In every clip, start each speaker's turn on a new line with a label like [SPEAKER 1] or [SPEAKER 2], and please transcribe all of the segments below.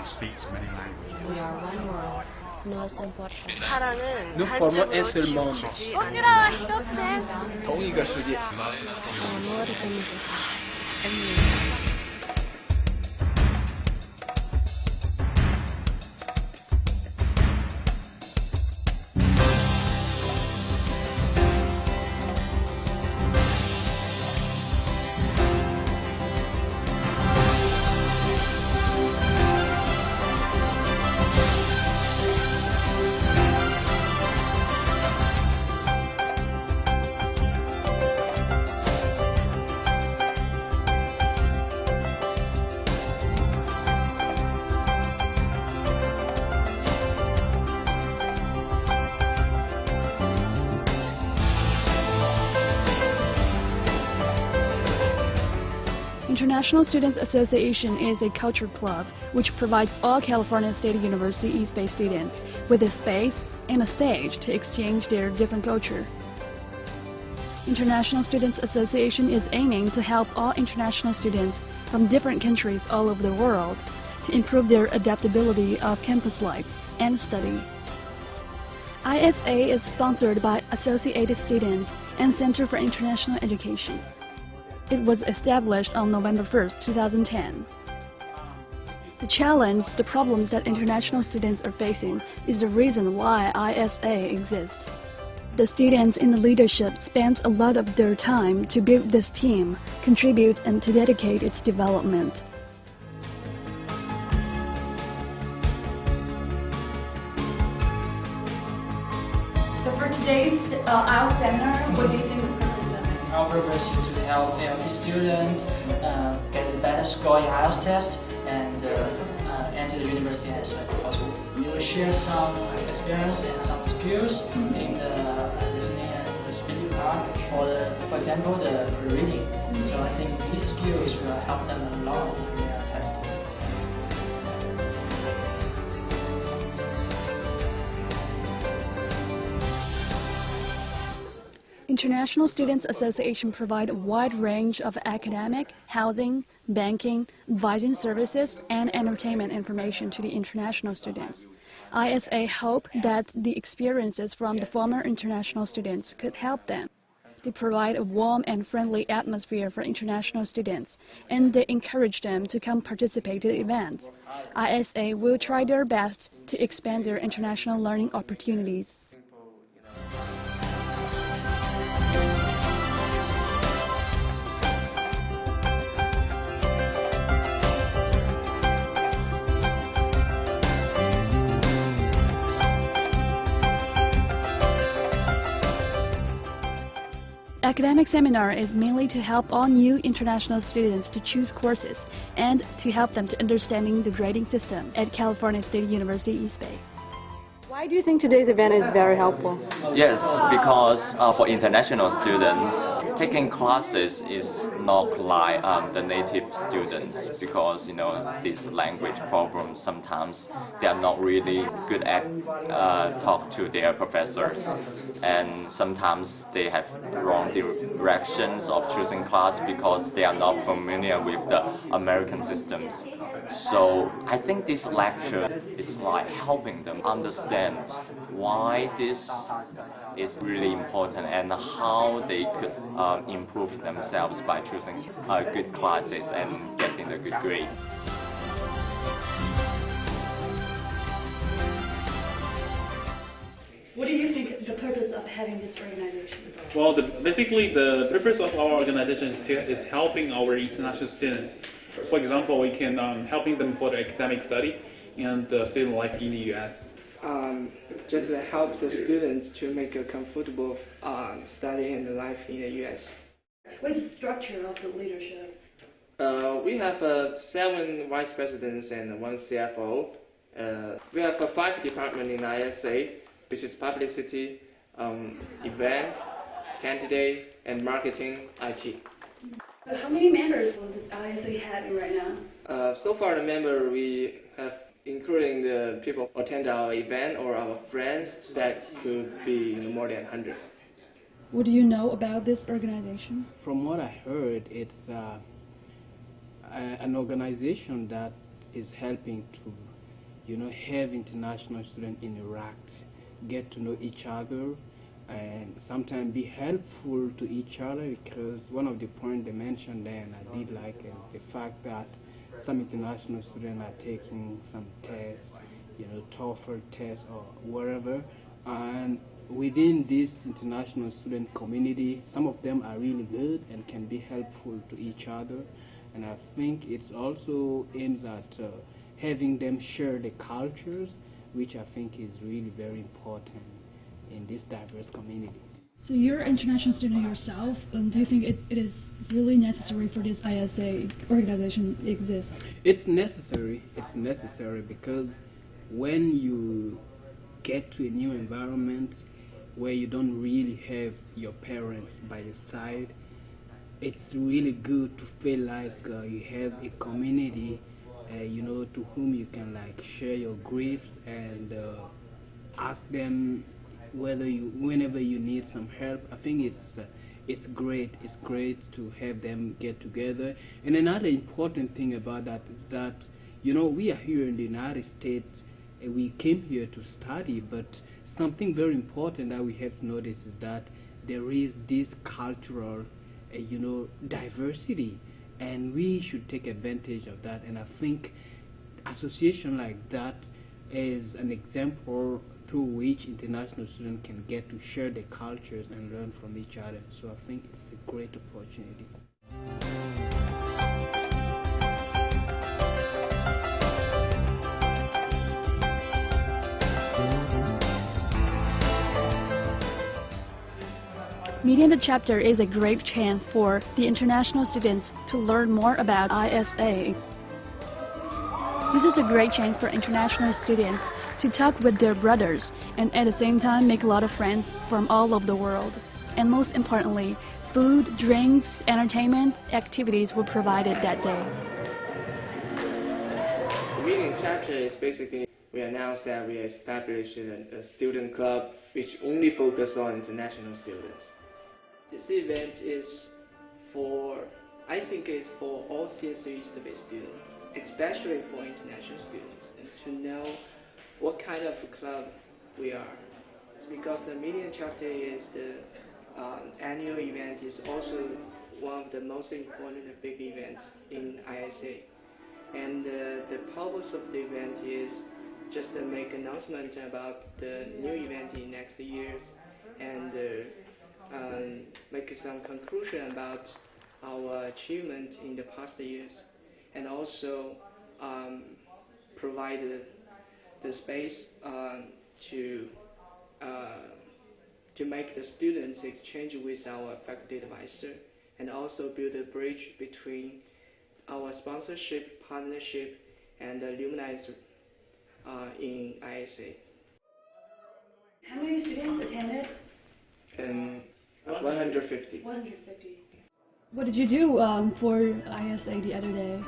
[SPEAKER 1] speaks many languages.
[SPEAKER 2] We are one world, most important.
[SPEAKER 3] 사랑은
[SPEAKER 4] Nous formons un
[SPEAKER 3] 단점으로
[SPEAKER 4] seul monde.
[SPEAKER 3] 치우치지 않는다.
[SPEAKER 4] 同一个世界。
[SPEAKER 2] Amor de mi
[SPEAKER 5] International Students Association is a culture club which provides all California State University East Bay students with a space and a stage to exchange their different culture. International Students Association is aiming to help all international students from different countries all over the world to improve their adaptability of campus life and study. ISA is sponsored by Associated Students and Center for International Education. It was established on November 1st, 2010. The challenge, the problems that international students are facing is the reason why ISA exists. The students in the leadership spent a lot of their time to build this team, contribute and to dedicate its development.
[SPEAKER 6] So for today's IELTS seminar, what do you think the purpose of it?
[SPEAKER 7] Our purpose is to help LP students get a better score in IELTS test and enter the university as soon as possible. We will share some experience and some skills in the listening and the speaking part. For example, the reading. So I think these skills will help them a lot in their test.
[SPEAKER 5] International Students Association provide a wide range of academic, housing, banking, advising services, and entertainment information to the international students. ISA hope that the experiences from the former international students could help them. They provide a warm and friendly atmosphere for international students, and they encourage them to come participate in the events. ISA will try their best to expand their international learning opportunities. Academic seminar is mainly to help all new international students to choose courses and to help them to understanding the grading system at California State University East Bay. Why do you think today's event is very helpful?
[SPEAKER 8] Yes, because for international students, taking classes is not like the native students, because these language problems sometimes they are not really good at talk to their professors, and sometimes they have wrong directions of choosing class because they are not familiar with the American systems. So I think this lecture is like helping them understand why this is really important and how they could improve themselves by choosing good classes and getting a good grade.
[SPEAKER 5] What do you think the purpose of having this organization?
[SPEAKER 9] Well, basically the purpose of our organization is helping our international students. For example, we can helping them for their academic study and student life in the U.S.
[SPEAKER 10] Just help the students to make a comfortable study and life in the U.S.
[SPEAKER 5] What is the structure of the leadership?
[SPEAKER 10] We have 7 vice presidents and 1 CFO. We have 5 departments in ISA, which is publicity, event, candidate, and marketing, IT.
[SPEAKER 5] How many members does ISA having right now?
[SPEAKER 10] So far, the member we have, including the people who attend our event or our friends, that could be more than 100.
[SPEAKER 5] What do you know about this organization?
[SPEAKER 11] From what I heard, it's an organization that
[SPEAKER 1] is helping to, have international students interact, get to know each other, and sometimes be helpful to each other, because one of the points they mentioned there, and I did like it, the fact that some international students are taking some tests, TOEFL tests or whatever, and within this international student community, some of them are really good and can be helpful to each other, and I think it's also aims at having them share the cultures, which I think is really very important in this diverse community.
[SPEAKER 5] So you're an international student yourself, do you think it is really necessary for this ISA organization to exist?
[SPEAKER 1] It's necessary because when you get to a new environment where you don't really have your parents by your side, it's really good to feel like you have a community, to whom you can share your griefs and ask them whenever you need some help. I think it's great to have them get together. And another important thing about that is that we are here in the United States, and we came here to study, but something very important that we have noticed is that there is this cultural diversity, and we should take advantage of that. And I think association like that is an example through which international students can get to share their cultures and learn from each other. So I think it's a great opportunity.
[SPEAKER 5] Meeting the chapter is a great chance for the international students to learn more about ISA. This is a great chance for international students to talk with their brothers and at the same time make a lot of friends from all over the world. And most importantly, food, drinks, entertainment, activities were provided that day.
[SPEAKER 10] The meeting chapter is basically, we announced that we established a student club which only focuses on international students.
[SPEAKER 3] This event is I think it's for all CSU East Bay students, especially for international students, and to know what kind of club we are. It's because the meeting chapter is the annual event, is also one of the most important and big events in ISA. And the purpose of the event is just to make announcement about the new event in next years, and make some conclusion about our achievement in the past years, and also provide the space to make the students exchange with our faculty advisor, and also build a bridge between our sponsorship, partnership, and alumni in ISA.
[SPEAKER 6] How many students attended?
[SPEAKER 10] 150.
[SPEAKER 6] 150.
[SPEAKER 5] What did you do for ISA the other day?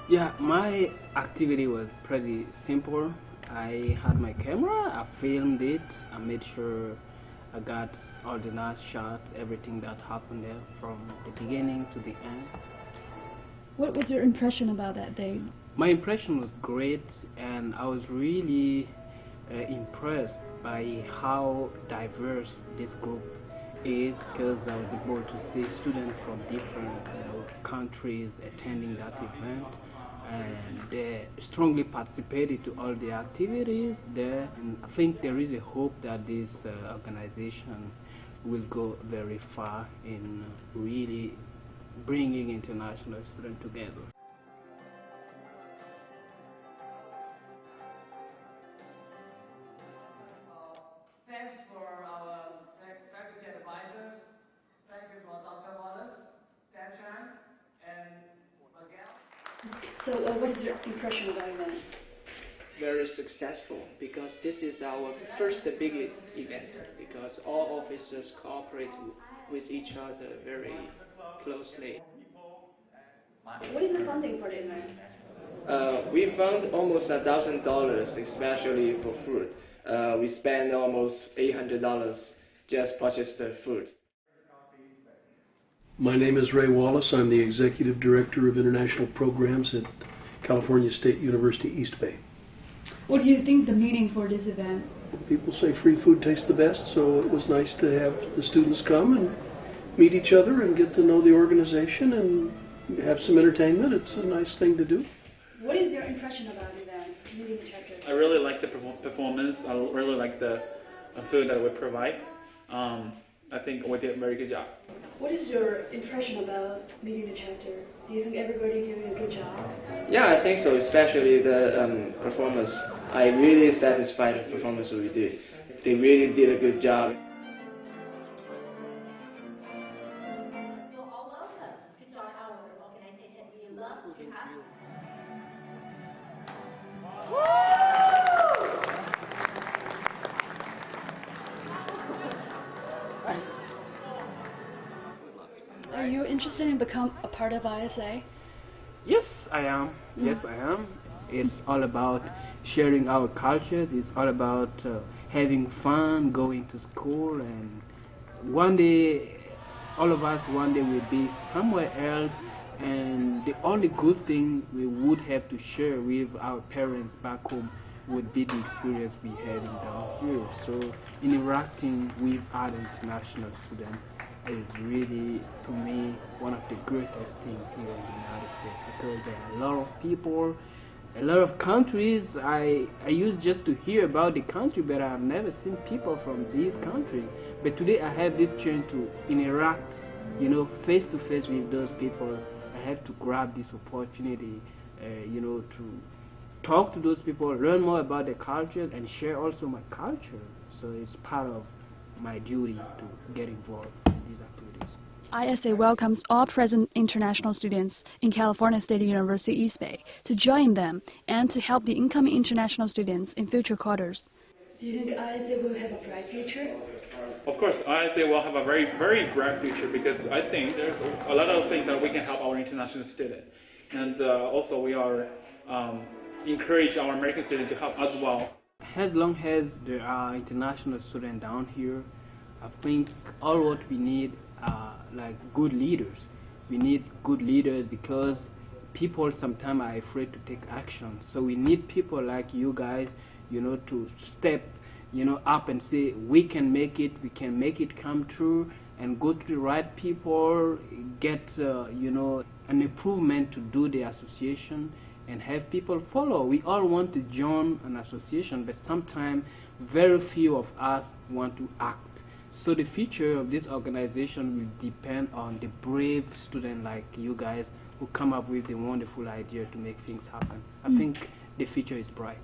[SPEAKER 1] Yeah, my activity was pretty simple. I had my camera, I filmed it, I made sure I got all the nice shots, everything that happened there from the beginning to the end.
[SPEAKER 5] What was your impression about that day?
[SPEAKER 1] My impression was great, and I was really impressed by how diverse this group is, because I was able to see students from different countries attending that event, and they strongly participated to all the activities there. And I think there is a hope that this organization will go very far in really bringing international students together.
[SPEAKER 11] Thanks for our faculty advisors. Thank you for Dr. Wallace, Dan Chan, and Miguel.
[SPEAKER 6] So what is your impression about that?
[SPEAKER 3] Very successful, because this is our first big event, because all officers cooperate with each other very closely.
[SPEAKER 6] What is the funding for the event?
[SPEAKER 10] We found almost $1,000, especially for food. We spent almost $800 just purchase the food.
[SPEAKER 12] My name is Ray Wallace. I'm the Executive Director of International Programs at California State University, East Bay.
[SPEAKER 5] What do you think the meaning for this event?
[SPEAKER 12] People say free food tastes the best, so it was nice to have the students come and meet each other and get to know the organization and have some entertainment. It's a nice thing to do.
[SPEAKER 5] What is your impression about the event, meeting the chapter?
[SPEAKER 9] I really like the performance. I really like the food that we provide. I think we did a very good job.
[SPEAKER 5] What is your impression about meeting the chapter? Do you think everybody doing a good job?
[SPEAKER 10] Yeah, I think so, especially the performance. I really satisfied with the performance we did. They really did a good job.
[SPEAKER 13] You're all welcome to join our organization. We love to have you.
[SPEAKER 5] Are you interested in become a part of ISA?
[SPEAKER 1] Yes, I am. Yes, I am. It's all about sharing our cultures. It's all about having fun, going to school, and one day, all of us one day will be somewhere else, and the only good thing we would have to share with our parents back home would be the experience we had down here. So interacting with other international students is really, to me, one of the greatest things here in the United States, because there are a lot of people, a lot of countries. I used just to hear about the country, but I've never seen people from these countries. But today I have this chance to interact, face to face with those people. I have to grab this opportunity, to talk to those people, learn more about their culture, and share also my culture. So it's part of my duty to get involved in these activities.
[SPEAKER 5] ISA welcomes all present international students in California State University, East Bay to join them and to help the incoming international students in future quarters. Do you think ISA will have a bright future?
[SPEAKER 9] Of course, ISA will have a very, very bright future, because I think there's a lot of things that we can help our international students. And also we are encourage our American students to help as well.
[SPEAKER 1] As long as there are international students down here, I think all what we need are like good leaders. We need good leaders because people sometimes are afraid to take action. So we need people like you guys, to step, up and say we can make it come true, and go to the right people, get, an improvement to do the association, and have people follow. We all want to join an association, but sometimes very few of us want to act. So the future of this organization will depend on the brave students like you guys who come up with the wonderful idea to make things happen. I think the future is bright.